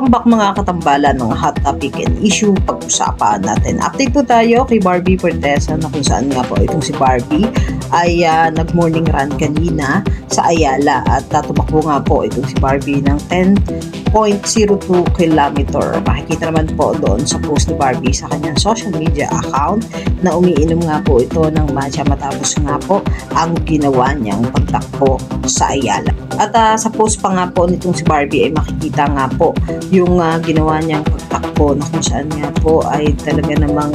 Welcome back mga katambalan ng hot topic and issue pag-usapan natin. Update po tayo kay Barbie Fortesa na kung saan nga po itong si Barbie ay nag-morning run kanina sa Ayala at tumakbo nga po itong si Barbie ng 10.02 kilometer. Makikita naman po doon sa post ni Barbie sa kanyang social media account na umiinom nga po ito ng matcha matapos nga po ang ginawa niyang pagtakbo sa Ayala. At sa post pa nga po nitong si Barbie ay makikita nga po yung ginawa niyang pagtakbo na kung saan nga po ay talaga namang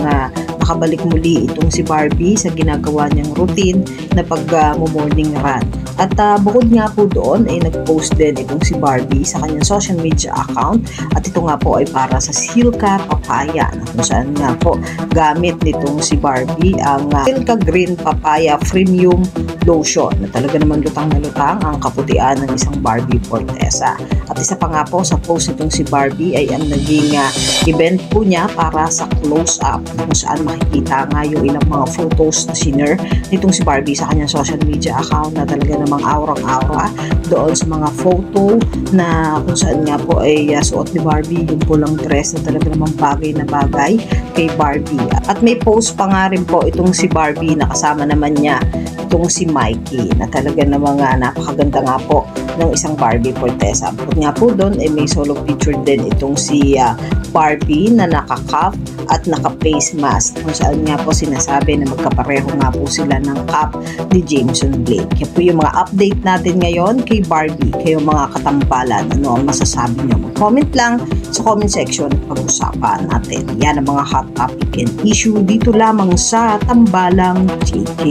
nakabalik muli itong si Barbie sa ginagawa niyang routine na pag-morning run. At bukod nga po doon ay nag-post din itong si Barbie sa kanyang social media account at ito nga po ay para sa Silka Papaya na kung saan nga po gamit nitong si Barbie ang Silka Green Papaya Premium Lotion na talaga naman lutang na lutang ang kaputian ng isang Barbie Fortesa. At isa pa nga po sa post nitong si Barbie ay ang naging event po niya para sa close-up na kung saan makikita nga yung ilang mga photos na sinare nitong si Barbie sa kanyang social media account na talaga namang aurang-aura doon sa mga photo na kung saan nga po ay suot ni Barbie yung pulang dress na talaga namang bagay na bagay kay Barbie. At may post pa nga rin po itong si Barbie na kasama naman niya itong si Mikey na talaga namang napakaganda nga po ng isang Barbie Fortesa. Bukod nga po doon ay may solo picture din itong si Barbie na naka-cap at naka-face mask kung saan nga po sinasabi na magkapareho nga po sila ng cap ni Jameson Blake. Yan po yung mga update natin ngayon kay Barbie. Kayo mga katambalan, ano ang masasabi nyo? Comment lang sa comment section at pag-usapan natin. Yan ang mga hot topic and issue dito lamang sa Tambalang JK.